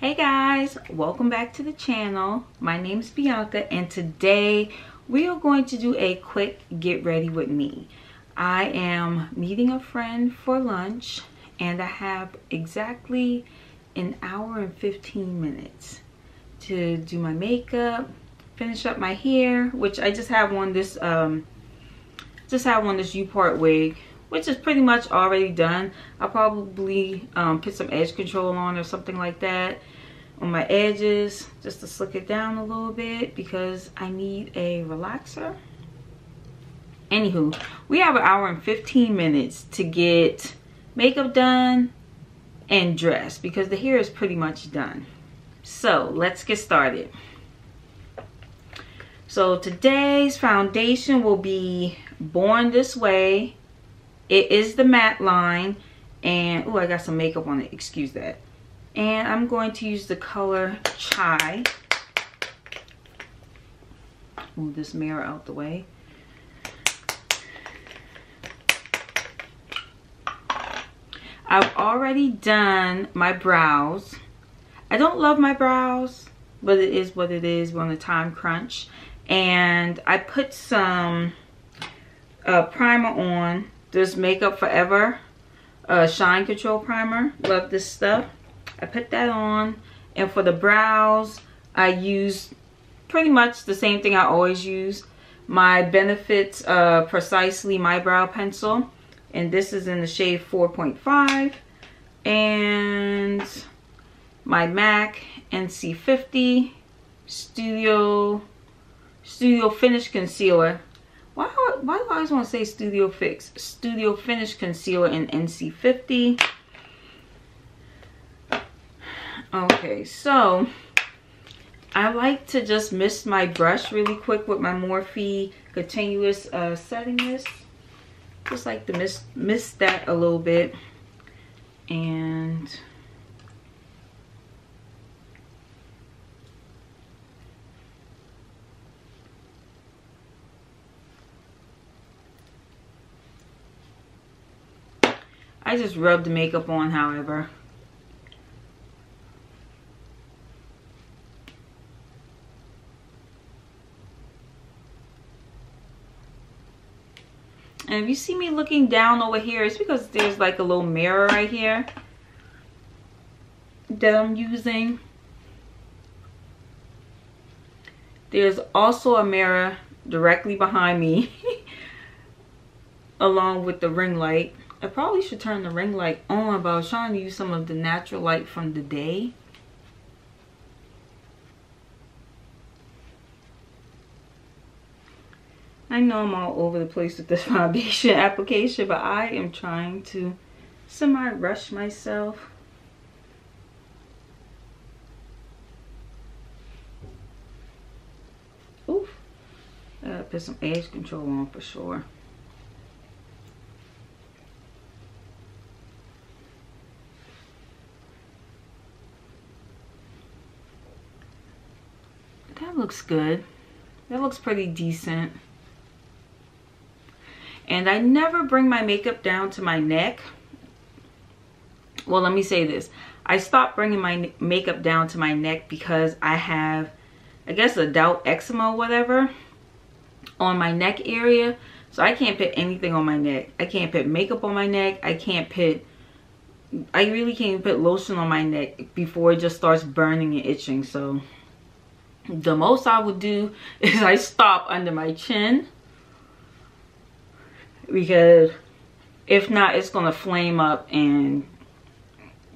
Hey guys, welcome back to the channel. My name is Bianca and today we are going to do a quick get ready with me. I am meeting a friend for lunch and I have exactly an hour and 15 minutes to do my makeup, finish up my hair, which I just have on this U-part wig, which is pretty much already done. I'll probably put some edge control on or something like that on my edges just to slick it down a little bit because I need a relaxer. Anywho, we have an hour and 15 minutes to get makeup done and dressed because the hair is pretty much done. So let's get started. So today's foundation will be Born This Way. It is the matte line, and oh, I got some makeup on it, excuse that. And I'm going to use the color Chai. Move this mirror out the way. I've already done my brows. I don't love my brows, but it is what it is. We're on a time crunch. And I put some primer on. This Makeup Forever Shine Control Primer. Love this stuff. I put that on. And for the brows, I use pretty much the same thing I always use. My Benefits Precisely My Brow Pencil. And this is in the shade 4.5. And my MAC NC50 Studio Finish Concealer. Why do I always want to say Studio Finish Concealer in NC50. Okay, so I like to just mist my brush really quick with my Morphe Continuous Setting Mist. Just like to mist that a little bit. And I just rub the makeup on, however. And if you see me looking down over here, it's because there's like a little mirror right here that I'm using. There's also a mirror directly behind me along with the ring light. I probably should turn the ring light on, but I was trying to use some of the natural light from the day. I know I'm all over the place with this foundation application, but I am trying to semi-rush myself. Oof. I gotta put some edge control on for sure. That looks good. That looks pretty decent. And I never bring my makeup down to my neck. Well, let me say this. I stopped bringing my makeup down to my neck because I have, I guess, adult eczema or whatever on my neck area. So I can't put anything on my neck. I can't put makeup on my neck. I really can't even put lotion on my neck before it just starts burning and itching. So the most I would do is I stop under my chin, because if not, it's gonna flame up and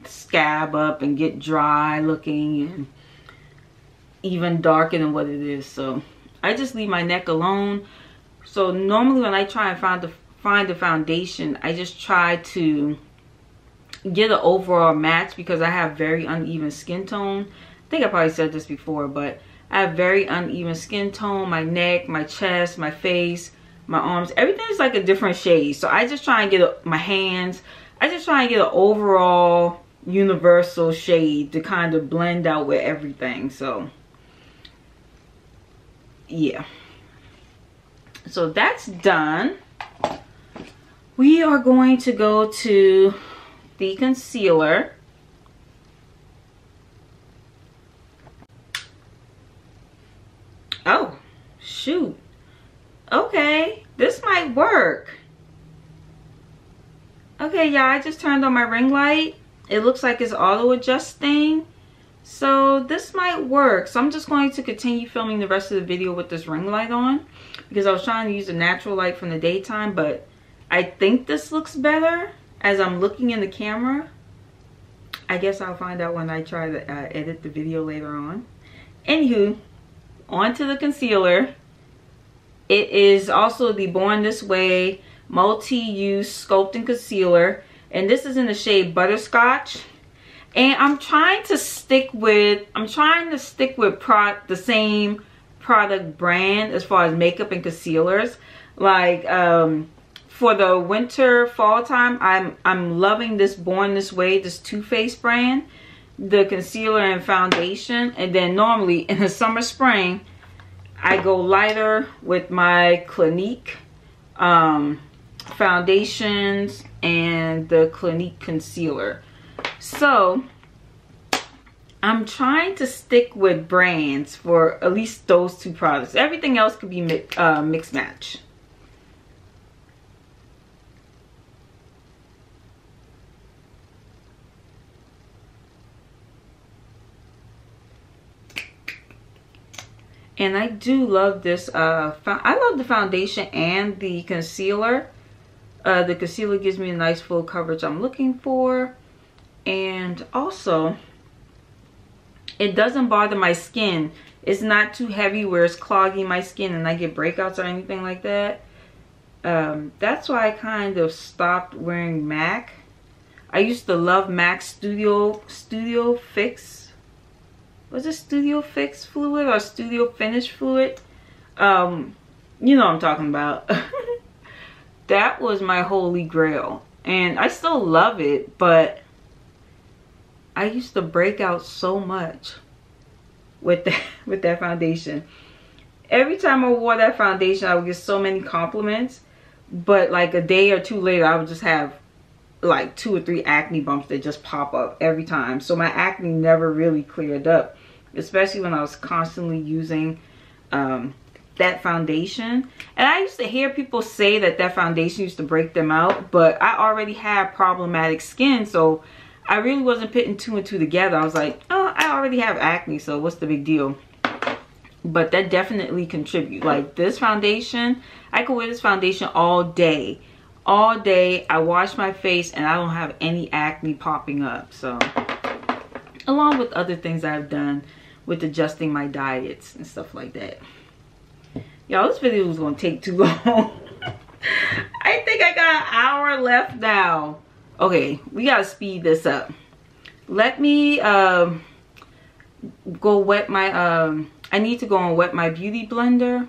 scab up and get dry looking and even darker than what it is. So I just leave my neck alone. So normally when I try and find the foundation, I just try to get an overall match because I have very uneven skin tone. I think I probably said this before, but I have very uneven skin tone. My neck, my chest, my face, my arms, everything is like a different shade. So I just try and get my hands, I just try and get an overall universal shade to kind of blend out with everything. So yeah, so that's done. We are going to go to the concealer. Oh, shoot. Okay, this might work. Okay, yeah, I just turned on my ring light. It looks like it's auto adjusting. So this might work. So I'm just going to continue filming the rest of the video with this ring light on, because I was trying to use the natural light from the daytime, but I think this looks better as I'm looking in the camera. I guess I'll find out when I try to edit the video later on. Anywho, onto the concealer. It is also the Born This Way multi-use sculpting concealer, and this is in the shade Butterscotch. And I'm trying to stick with the same product brand as far as makeup and concealers. Like for the winter fall time, I'm loving this Born This Way, this Too Faced brand, the concealer and foundation. And then normally in the summer spring, I go lighter with my Clinique foundations and the Clinique concealer. So I'm trying to stick with brands for at least those two products. Everything else could be mix match. And I do love this. I love the foundation and the concealer. The concealer gives me a nice full coverage I'm looking for. And also, it doesn't bother my skin. It's not too heavy where it's clogging my skin and I get breakouts or anything like that. That's why I kind of stopped wearing MAC. I used to love MAC Studio Fix. Was it Studio Fix fluid or Studio Finish fluid? You know what I'm talking about. That was my holy grail. And I still love it, but I used to break out so much with that foundation. Every time I wore that foundation, I would get so many compliments. But like a day or two later, I would just have like 2 or 3 acne bumps that just pop up every time. So my acne never really cleared up, especially when I was constantly using that foundation. And I used to hear people say that foundation used to break them out, but I already had problematic skin, so I really wasn't putting 2 and 2 together. I was like, oh, I already have acne, so what's the big deal? But that definitely contributes. Like this foundation, I could wear this foundation all day. All day. I wash my face and I don't have any acne popping up. So, along with other things I've done with adjusting my diets and stuff like that. Y'all, this video was going to take too long. I think I got an hour left now. Okay, we got to speed this up. Let me go wet my... I need to go and wet my beauty blender.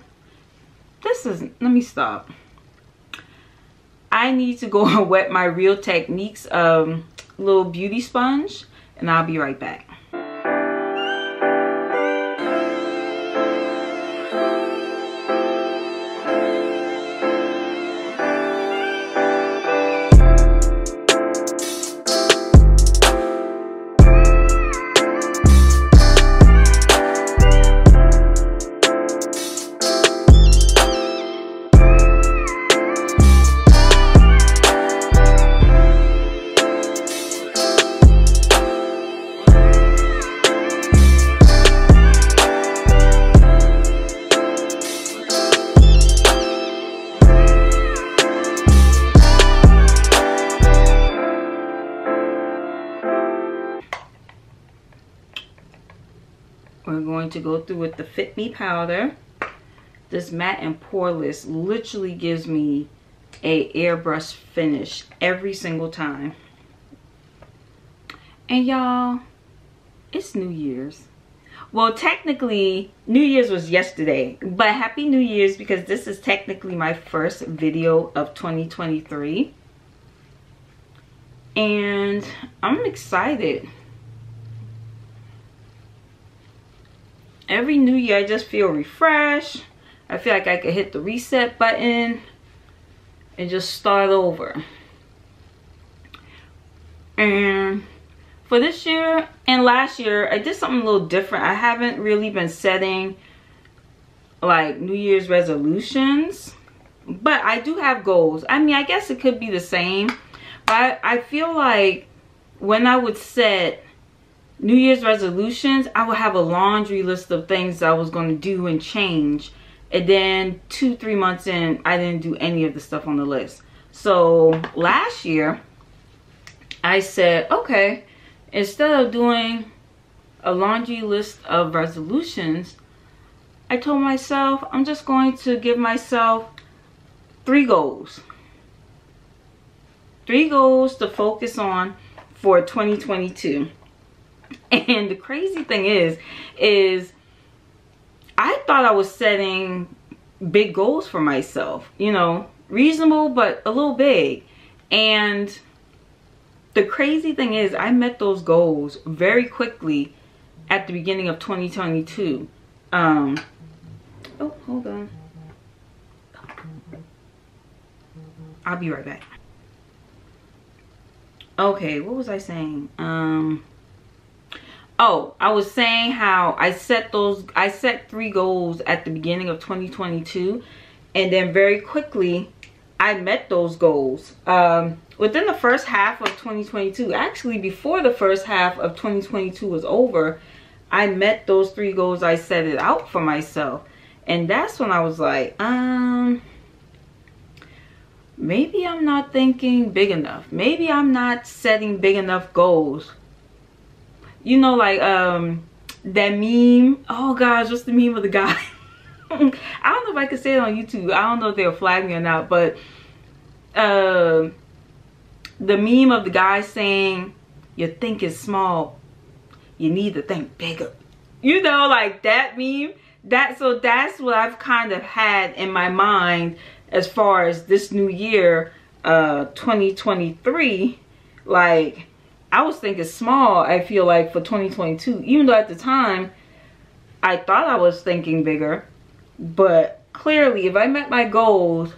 Let me stop. I need to go and wet my Real Techniques little beauty sponge, and I'll be right back. We're going to go through with the Fit Me powder. This matte and poreless literally gives me a airbrush finish every single time. And y'all, it's New Year's. Well, technically, New Year's was yesterday, but Happy New Year's, because this is technically my first video of 2023. And I'm excited. Every new year, I just feel refreshed. I feel like I could hit the reset button and just start over. And for this year and last year, I did something a little different. I haven't really been setting like New Year's resolutions, but I do have goals. I mean, I guess it could be the same, but I feel like when I would set New Year's resolutions, I would have a laundry list of things I was going to do and change. And then 2-3 months in, I didn't do any of the stuff on the list. So last year, I said, okay, instead of doing a laundry list of resolutions, I told myself I'm just going to give myself 3 goals. 3 goals to focus on for 2022. And the crazy thing is I thought I was setting big goals for myself, you know, reasonable but a little big. And the crazy thing is I met those goals very quickly at the beginning of 2022. Oh, hold on. I'll be right back. Okay, what was I saying? Oh, I was saying how I set 3 goals at the beginning of 2022, and then very quickly I met those goals. Within the first half of 2022, actually before the first half of 2022 was over, I met those 3 goals I set it out for myself. And that's when I was like, maybe I'm not thinking big enough. Maybe I'm not setting big enough goals. You know, like that meme. Oh gosh, what's the meme of the guy? I don't know if I could say it on YouTube. I don't know if they'll flag me or not, but the meme of the guy saying, "You think it's small, you need to think bigger." You know, like that meme. So that's what I've kind of had in my mind as far as this new year, 2023. Like, I was thinking small, I feel like, for 2022. Even though at the time, I thought I was thinking bigger. But clearly, if I met my goals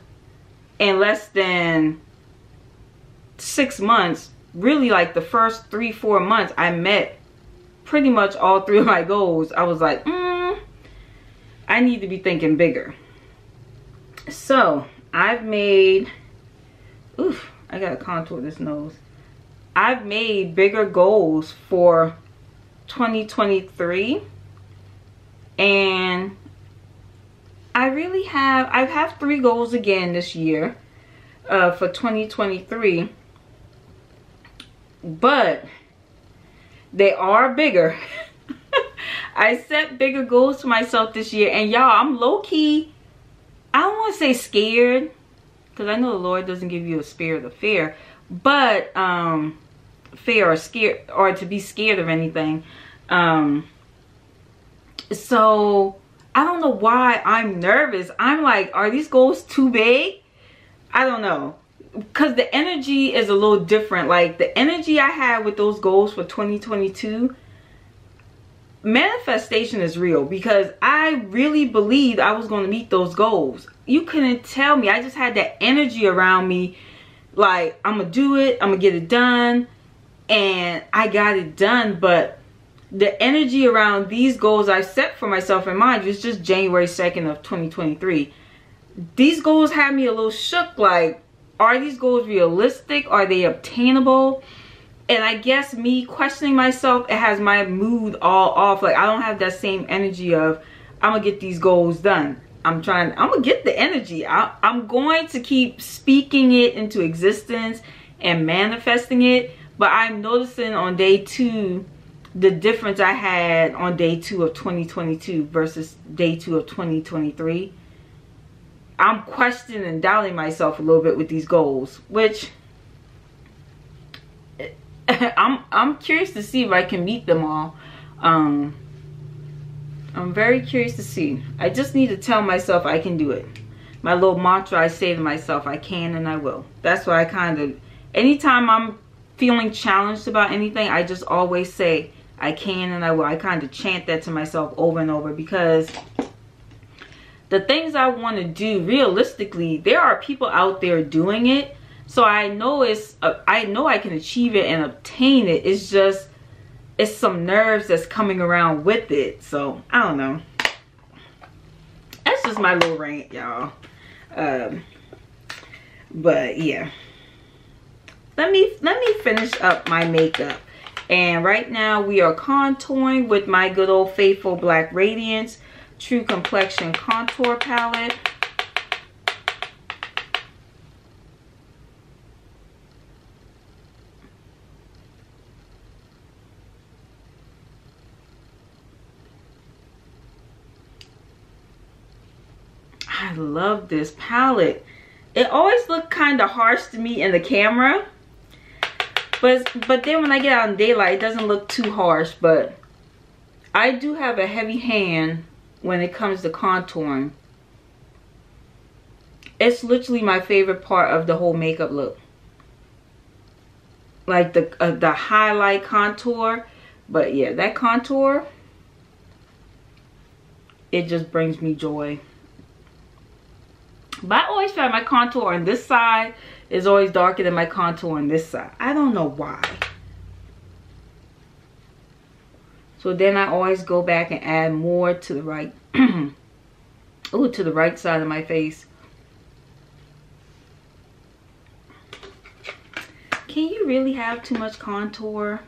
in less than 6 months, really like the first 3-4 months, I met pretty much all 3 of my goals. I was like, I need to be thinking bigger. So, I've made, oof, I gotta contour this nose. I've made bigger goals for 2023, and I have 3 goals again this year for 2023, but they are bigger. I set bigger goals for myself this year, and y'all, I'm low-key, I don't want to say scared, because I know the Lord doesn't give you a spirit of fear, but fear or scared, or to be scared of anything. So I don't know why I'm nervous. I'm like, are these goals too big? I don't know, because the energy is a little different. Like the energy I had with those goals for 2022, manifestation is real, because I really believed I was going to meet those goals. You couldn't tell me. I just had that energy around me, like I'm gonna do it, I'm gonna get it done, and I got it done. But the energy around these goals I set for myself, and mind you, it's just January 2nd of 2023. These goals had me a little shook. Like, are these goals realistic? Are they obtainable? And I guess me questioning myself, it has my mood all off. Like, I don't have that same energy of, I'm gonna get these goals done. I'm gonna get the energy. I'm going to keep speaking it into existence and manifesting it. But I'm noticing on day 2, the difference I had on day 2 of 2022 versus day 2 of 2023. I'm questioning and doubting myself a little bit with these goals, which I'm curious to see if I can meet them all. I'm very curious to see. I just need to tell myself I can do it. My little mantra I say to myself, I can and I will. That's why I kind of, anytime I'm feeling challenged about anything, I just always say, I can and I will. I kind of chant that to myself over and over, because the things I want to do, realistically, there are people out there doing it. So I know I know I can achieve it and obtain it. It's just, it's some nerves that's coming around with it. So I don't know. I just my little rant, y'all. But yeah, let me finish up my makeup. And right now we are contouring with my good old faithful Black Radiance True Complexion Contour Palette. I love this palette. It always looked kind of harsh to me in the camera, but then when I get out in daylight, it doesn't look too harsh. But I do have a heavy hand when it comes to contouring. It's literally my favorite part of the whole makeup look, like the highlight contour. But yeah, that contour, it just brings me joy. But I always find my contour on this side is always darker than my contour on this side. I don't know why. So then I always go back and add more to the right. Ooh, to the right side of my face. Can you really have too much contour?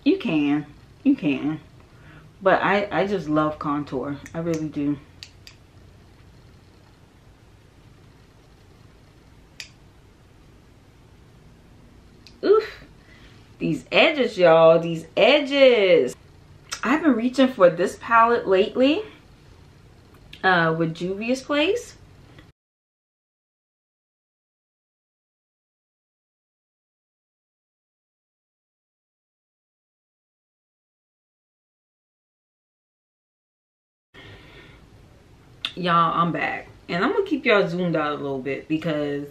You can. You can. But I just love contour. I really do. Oof, these edges, y'all, these edges. I've been reaching for this palette lately with Juvia's Place. Y'all, I'm back, and I'm gonna keep y'all zoomed out a little bit because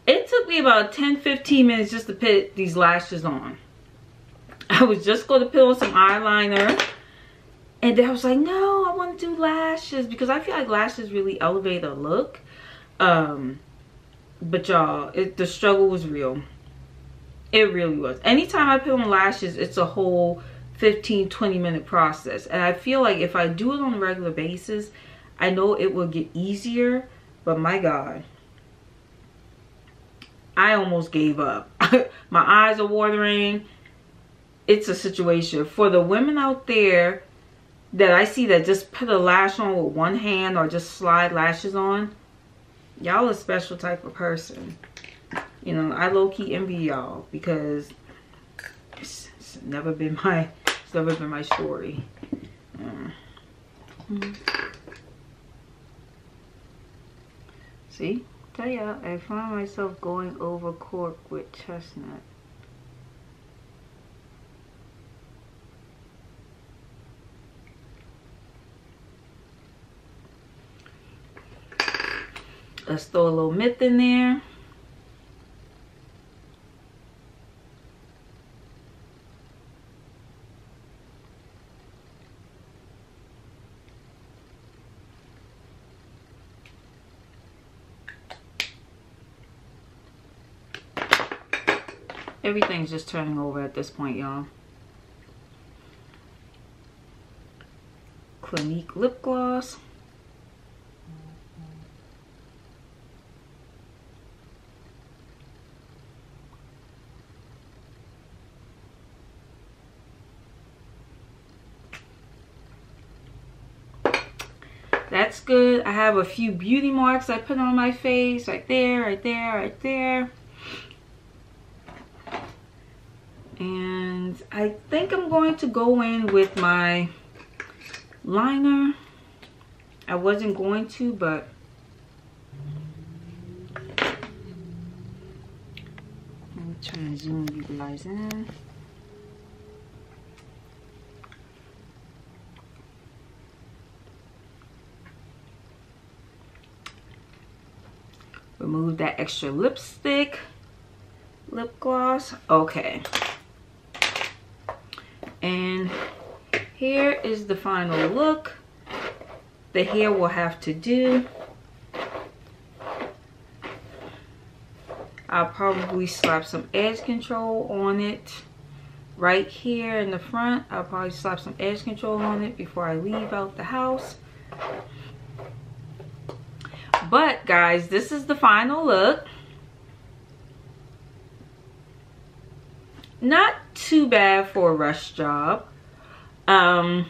it took me about 10-15 minutes just to put these lashes on. I was just going to put on some eyeliner, and then I was like, no, I want to do lashes because I feel like lashes really elevate a look. But y'all, the struggle was real. It really was. Anytime I put on lashes, it's a whole 15-20 minute process, and I feel like if I do it on a regular basis, I know it will get easier. But my God, I almost gave up. My eyes are watering. It's a situation. For the women out there that I see that just put a lash on with one hand or just slide lashes on, y'all a special type of person. You know, I low-key envy y'all because it's never been my story. See? Tell ya, I find myself going over cork with chestnut. Let's throw a little myth in there. Everything's just turning over at this point, y'all. Clinique lip gloss. That's good. I have a few beauty marks I put on my face. Right there, right there, right there. And I think I'm going to go in with my liner. I wasn't going to, but I'm trying to zoom you guys in. Remove that extra lipstick, lip gloss. Okay. And here is the final look. The hair will have to do. I'll probably slap some edge control on it right here in the front. I'll probably slap some edge control on it before I leave out the house. But guys, this is the final look. Not too bad for a rush job. The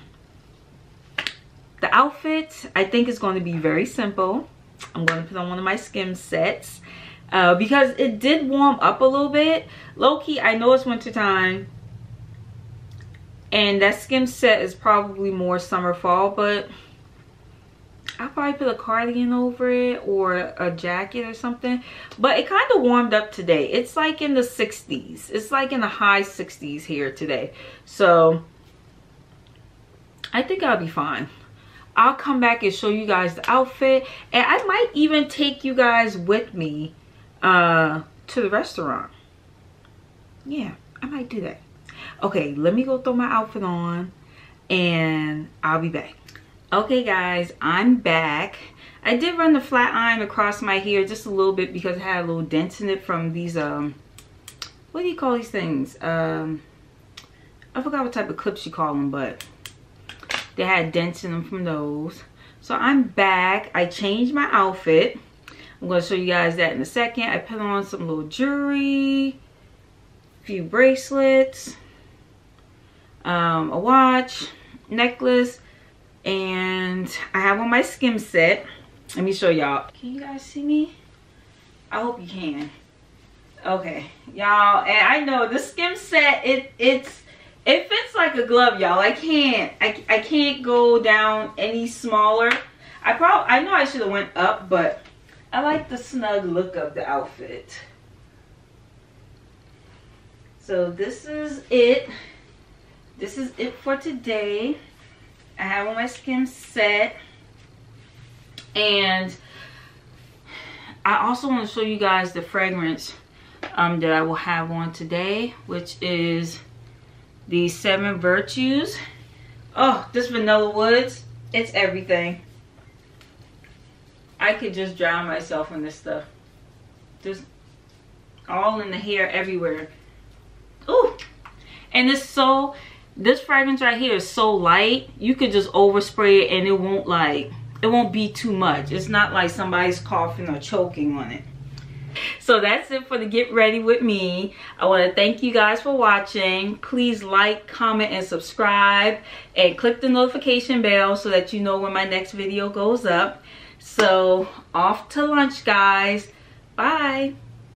outfit, I think, is going to be very simple. I'm going to put on one of my skim sets because it did warm up a little bit. Low-key, I know it's winter time, and that skim set is probably more summer fall, but I'll probably put a cardigan over it or a jacket or something. But it kind of warmed up today. It's like in the 60s. It's like in the high 60s here today. So I think I'll be fine. I'll come back and show you guys the outfit. And I might even take you guys with me to the restaurant. Yeah, I might do that. Okay, let me go throw my outfit on and I'll be back. Okay guys, I'm back. I did run the flat iron across my hair just a little bit because it had a little dent in it from these what do you call these things? I forgot what type of clips you call them, but they had dents in them from those. So I'm back. I changed my outfit. I'm going to show you guys that in a second. I put on some little jewelry, a few bracelets, a watch, necklace, and I have on my skim set. Let me show y'all. Can you guys see me? I hope you can. Okay, y'all, and I know the skim set, it fits like a glove, y'all. I can't go down any smaller. I know I should have went up, but I like the snug look of the outfit. So this is it. This is it for today. I have on my skim set, and I also want to show you guys the fragrance that I will have on today, which is the 7 Virtues. Oh, this Vanilla Woods, it's everything. I could just drown myself in this stuff. Just all in the hair, everywhere. Ooh, and it's so, this fragrance right here is so light, you could just overspray it and it won't be too much. It's not like somebody's coughing or choking on it. So that's it for the Get Ready With Me. I want to thank you guys for watching. Please like, comment, and subscribe, and click the notification bell so that you know when my next video goes up. So off to lunch, guys. Bye.